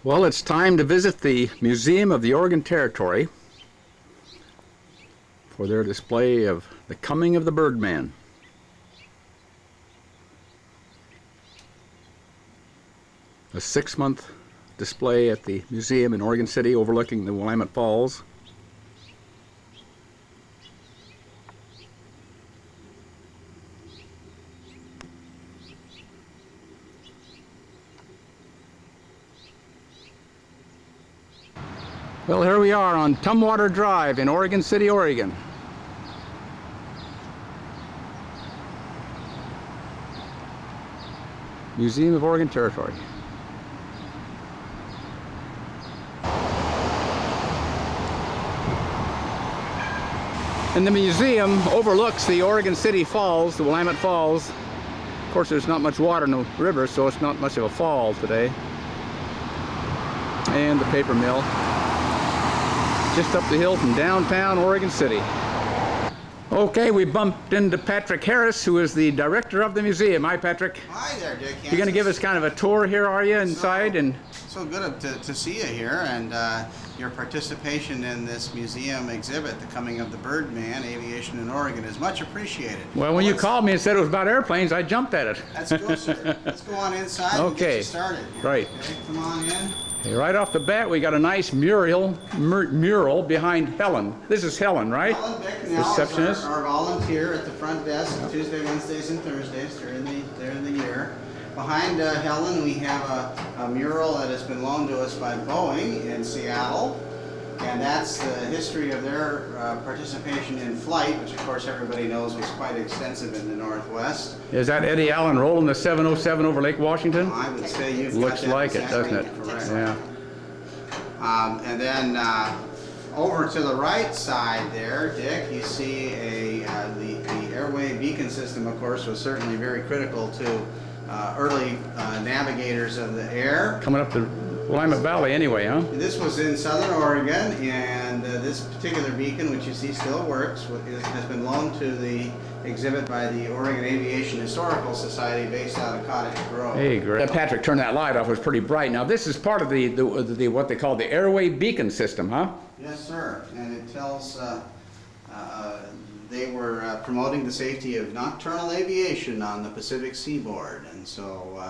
Well, it's time to visit the Museum of the Oregon Territory for their display of the coming of the Birdman. A 6-month display at the museum in Oregon City overlooking the Willamette Falls. Well, here we are on Tumwater Drive in Oregon City, Oregon. Museum of Oregon Territory. And the museum overlooks the Oregon City Falls, the Willamette Falls. Of course, there's not much water in the river, so it's not much of a fall today. And the paper mill, just up the hill from downtown Oregon City. Okay, we bumped into Patrick Harris, who is the director of the museum. Hi, Patrick. Hi there, Dick. You're going to give us kind of a tour here, are you, inside? So good to see you here, and your participation in this museum exhibit, The Coming of the Birdman, Aviation in Oregon, is much appreciated. Well, when you called me and said it was about airplanes, I jumped at it. Let's go, sir. Let's go on inside and get you started here. Right. Okay, come on in. Okay, right off the bat, we got a nice mural behind Helen. This is Helen, right? Helen Bicknell is our volunteer at the front desk Tuesday, Wednesdays, and Thursdays during the year. Behind Helen, we have a mural that has been loaned to us by Boeing in Seattle, and that's the history of their participation in flight, which of course everybody knows was quite extensive in the Northwest. Is that Eddie Allen rolling the 707 over Lake Washington? I would say you've Looks got that like it, doesn't it? correct. Yeah. And then over to the right side there, Dick, you see the airway beacon system, of course, was certainly very critical to early navigators of the air. Coming up the Willamette Valley anyway, huh? This was in southern Oregon, and this particular beacon, which you see still works, has been loaned to the exhibit by the Oregon Aviation Historical Society based out of Cottage Grove. Hey, great. Patrick turned that light off. It was pretty bright. Now, this is part of the what they call the airway beacon system, huh? Yes, sir. And it tells they were promoting the safety of nocturnal aviation on the Pacific seaboard, and so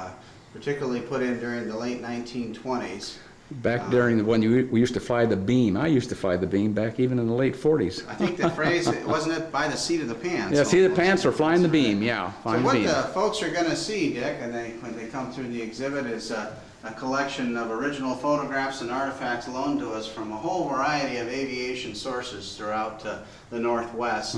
particularly put in during the late 1920s. Back during when we used to fly the beam. I used to fly the beam back even in the late 40s. I think the phrase, wasn't it by the seat of the pants? Yeah, seat of the pants or flying the beam, yeah. So what the folks are going to see, Dick, and when they come through the exhibit is a collection of original photographs and artifacts loaned to us from a whole variety of aviation sources throughout the Northwest.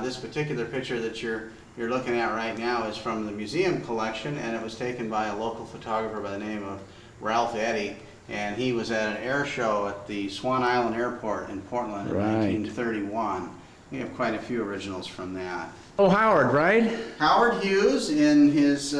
This particular picture that you're looking at right now is from the museum collection, and it was taken by a local photographer by the name of Ralph Eddy, and he was at an air show at the Swan Island Airport in Portland in 1931. We have quite a few originals from that. Oh, Howard, right? Howard Hughes in his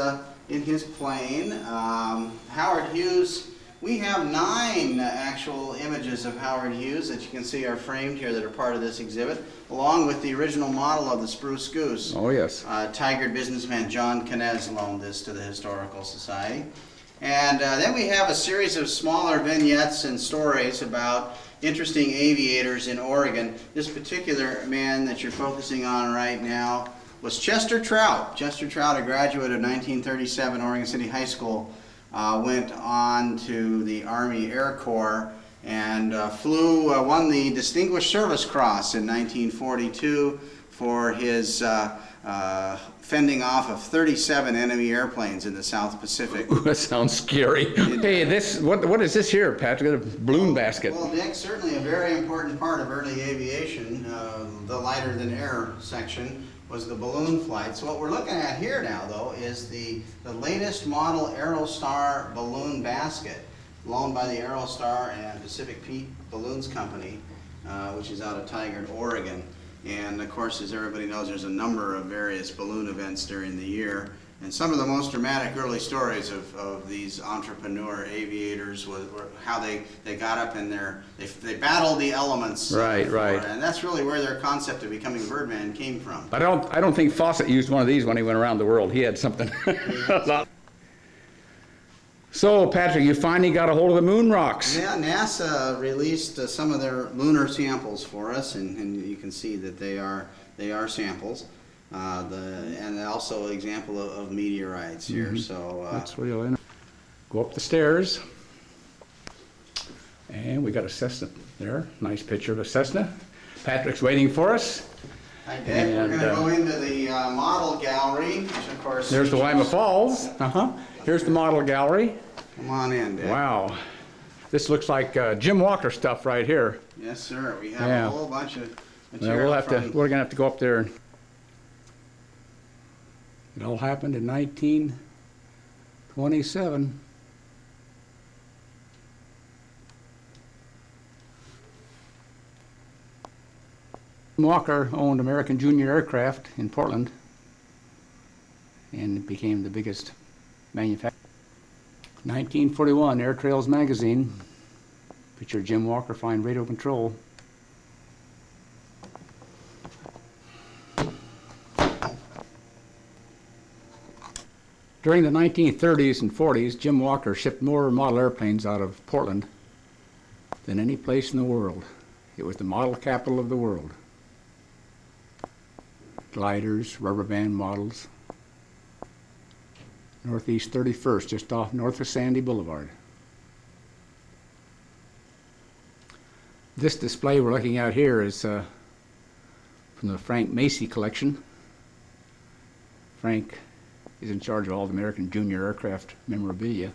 plane. Howard Hughes, we have 9 actual images of Howard Hughes that you can see are framed here that are part of this exhibit, along with the original model of the Spruce Goose. Oh, yes. Tigered businessman John Knez loaned this to the Historical Society. And then we have a series of smaller vignettes and stories about interesting aviators in Oregon. This particular man that you're focusing on right now was Chester Trout. Chester Trout, a graduate of 1937 Oregon City High School, went on to the Army Air Corps and won the Distinguished Service Cross in 1942 for his fending off of 37 enemy airplanes in the South Pacific. Ooh, that sounds scary. Hey, what is this here, Patrick? A balloon basket. Well, Dick, certainly a very important part of early aviation, the lighter than air section, was the balloon flight. So what we're looking at here now, though, is the latest model Aerostar balloon basket, loaned by the Aerostar and Pacific Pete Balloons Company, which is out of Tigard, Oregon. And of course, as everybody knows, there's a number of various balloon events during the year. And some of the most dramatic early stories of these entrepreneur aviators were how they got up in they battled the elements. Right. And that's really where their concept of becoming a birdman came from. But I don't think Fawcett used one of these when he went around the world. He had something. So, Patrick, you finally got a hold of the moon rocks. Yeah, NASA released some of their lunar samples for us, and you can see that they are samples. And also an example of meteorites here. So that's really interesting. Go up the stairs, and we got a Cessna there. Nice picture of a Cessna. Patrick's waiting for us. I bet we're going to go into the model gallery, which of course... There's the Lima Falls. Here's the model gallery. Come on in, Dick. Wow. This looks like Jim Walker stuff right here. Yes, sir. We have a whole bunch of material. We're going to have to go up there. It all happened in 1927. Walker owned American Junior Aircraft in Portland and became the biggest manufacturer. 1941, Air Trails magazine featured Jim Walker flying radio control. During the 1930s and 40s, Jim Walker shipped more model airplanes out of Portland than any place in the world. It was the model capital of the world. Gliders, rubber band models. Northeast 31st, just off north of Sandy Boulevard. This display we're looking at here is from the Frank Macy collection. Frank is in charge of all the American Junior Aircraft memorabilia.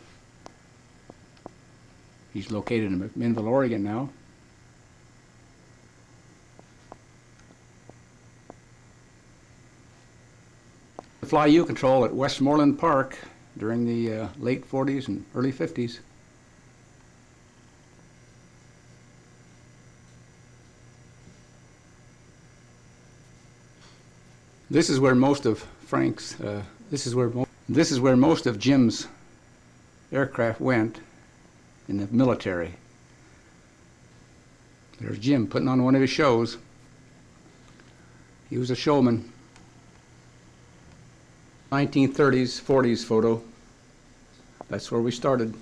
He's located in McMinnville, Oregon now. Fly U-Control at Westmoreland Park during the late 40s and early 50s. This is where most of Frank's, this is where most of Jim's aircraft went in the military. There's Jim putting on one of his shows. He was a showman. 1930s, 40s photo. That's where we started.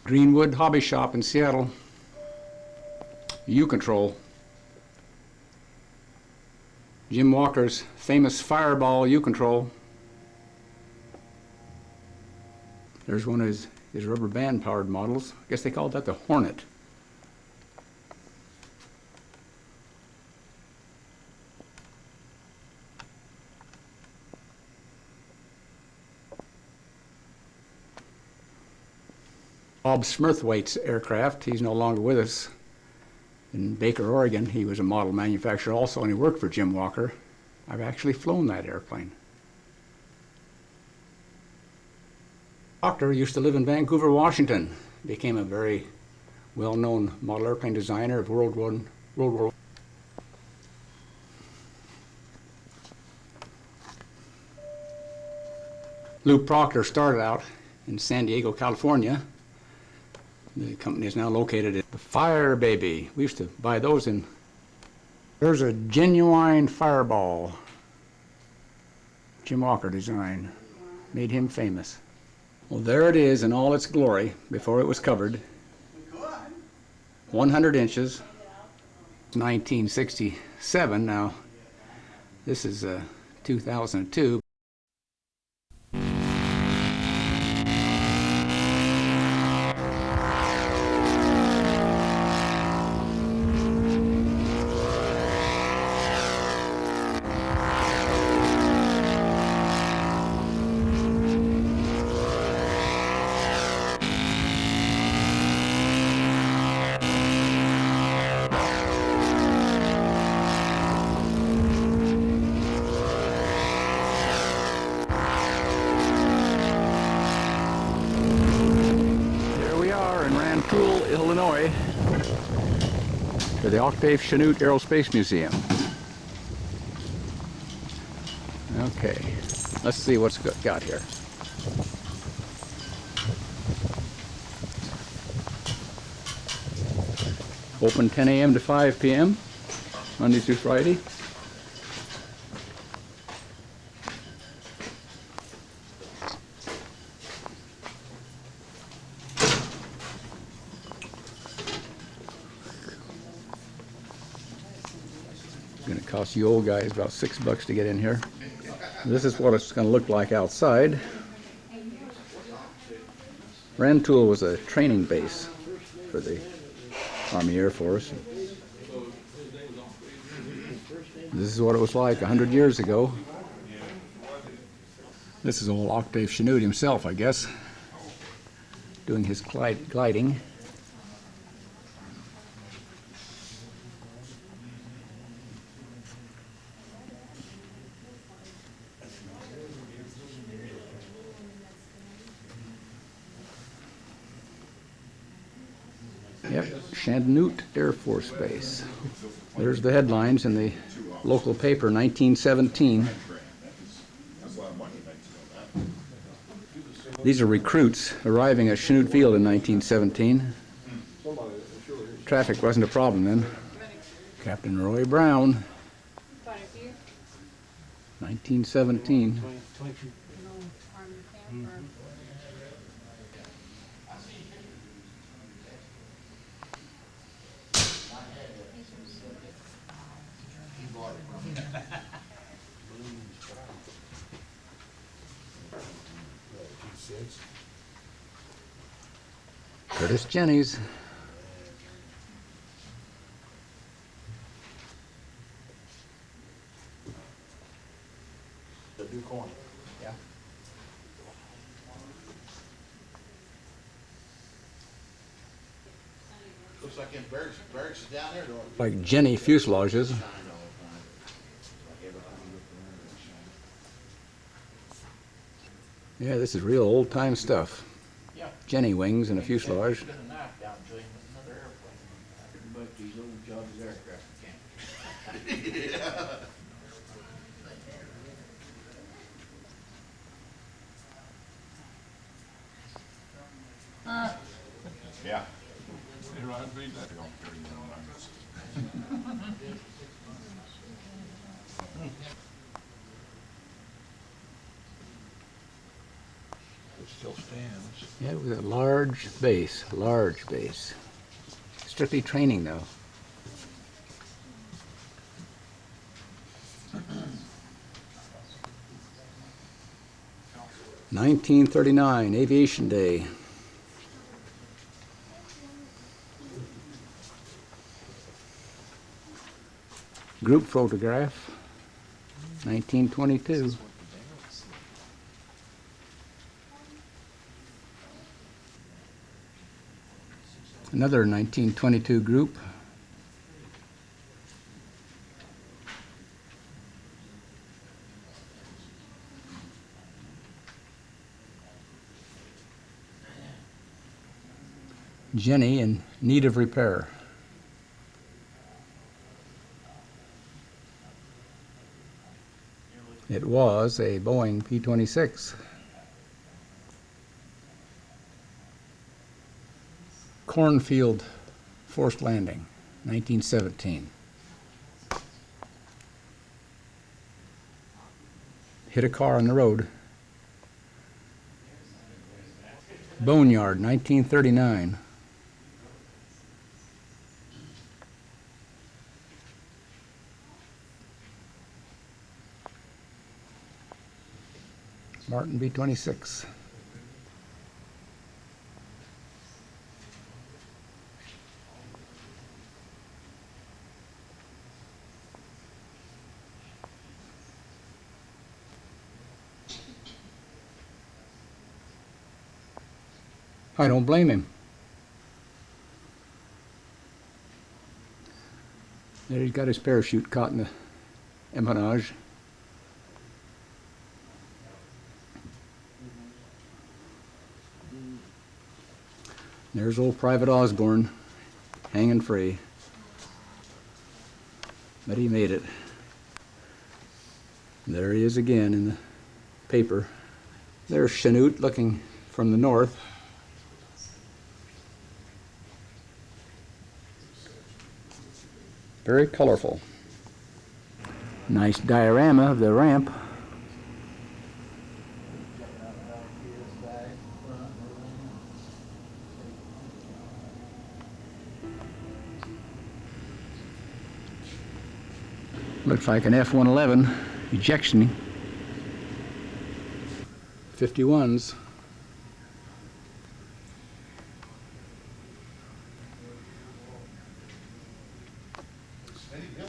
Greenwood Hobby Shop in Seattle. U-Control. Jim Walker's famous Fireball U-Control. There's one of his rubber band powered models. I guess they called that the Hornet. Bob Smurthwaite's aircraft. He's no longer with us. In Baker, Oregon, he was a model manufacturer also, and he worked for Jim Walker. I've actually flown that airplane. Doctor used to live in Vancouver, Washington. Became a very well-known model airplane designer of World War. Lou Proctor started out in San Diego, California. The company is now located in the Fire Baby. We used to buy those in. There's a genuine Fireball. Jim Walker design. Made him famous. Well, there it is in all its glory before it was covered. 100 inches. 1967. Now, this is 2002. Rantoul, Illinois, to the Octave Chanute Aerospace Museum. Okay, let's see what's got here. Open 10 a.m. to 5 p.m., Monday through Friday. Gonna cost you old guys about $6 to get in here. This is what it's gonna look like outside. Rantoul was a training base for the Army Air Force. This is what it was like 100 years ago. This is old Octave Chanute himself, I guess, doing his gliding. Yep, Chanute Air Force Base. There's the headlines in the local paper, 1917. These are recruits arriving at Chanute Field in 1917. Traffic wasn't a problem then. Captain Roy Brown, 1917. Curtis Jennings. The new coin. Yeah. Looks like in barracks is down there. Like Jenny fuselages. Yeah, this is real old-time stuff. Yeah. Jenny wings and a fuselage. Got a knife down to him with another airplane. But these old jobs as aircraft mechanics. Yeah. It still stands. Yeah, it was a large base, Strictly training, though. (1939) Aviation Day. Group photograph, 1922. Another 1922 group. Jenny in need of repair. It was a Boeing P-26. Cornfield forced landing, 1917. Hit a car on the road. Boneyard, 1939. Martin B-26. I don't blame him. There he's got his parachute caught in the empennage. There's old Private Osborne hanging free. But he made it. There he is again in the paper. There's Chanute looking from the north. Very colorful. Nice diorama of the ramp. Looks like an F-111 ejection. 51s.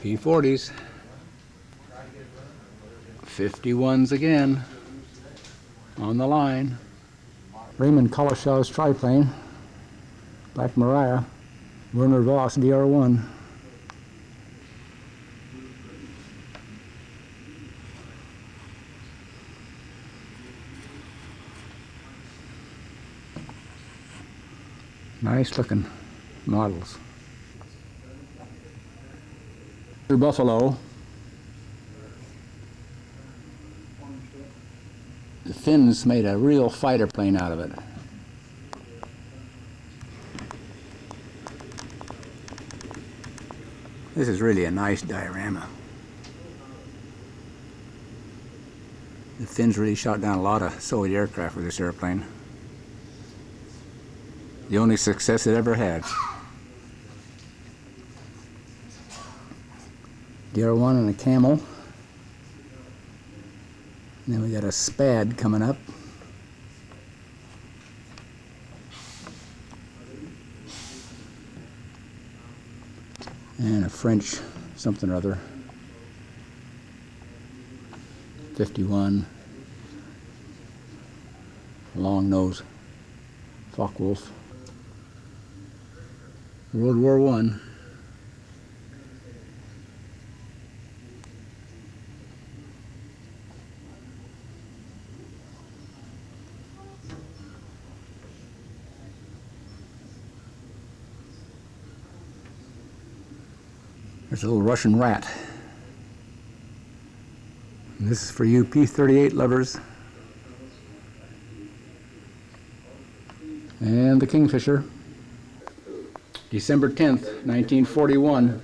P-40s. 51s again. On the line. Raymond Kolishaw's triplane. Black Maria. Werner Voss DR-1. Nice looking models. Buffalo. The Finns made a real fighter plane out of it. This is really a nice diorama. The Finns really shot down a lot of Soviet aircraft with this airplane. The only success it ever had. DR-1 and a Camel. And then we got a Spad coming up. And a French something or other. 51. Long nose. Focke-Wulf. World War I. There's a little Russian rat. And this is for you P-38 lovers. And the Kingfisher. December 10th, 1941.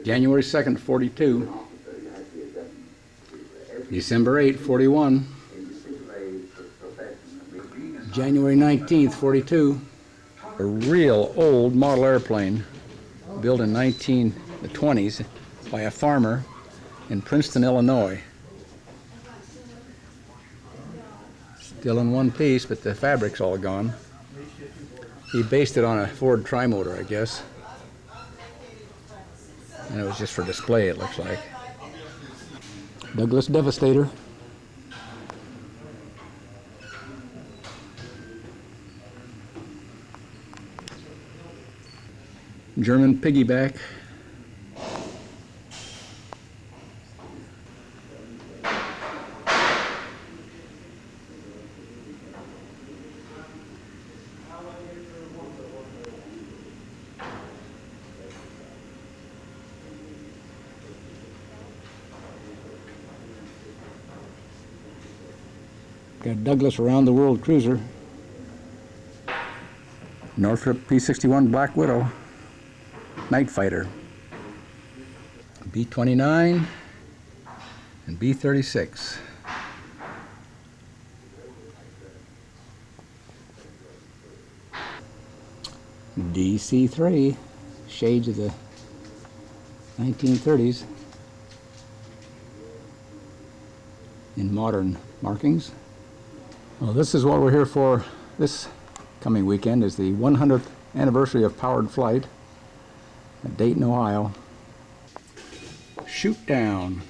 January 2nd, 42. December 8th, 41. January 19th, 42. A real old model airplane built in the 20s by a farmer in Princeton, Illinois. Still in one piece, but the fabric's all gone. He based it on a Ford trimotor, I guess. And it was just for display, it looks like. Douglas Devastator. German piggyback. Got Douglas Around the World Cruiser. Northrop P-61 Black Widow. Night Fighter. B-29 and B-36. DC-3, shades of the 1930s in modern markings. Well, this is what we're here for. This coming weekend is the 100th anniversary of Powered Flight at Dayton, Ohio. Shoot down.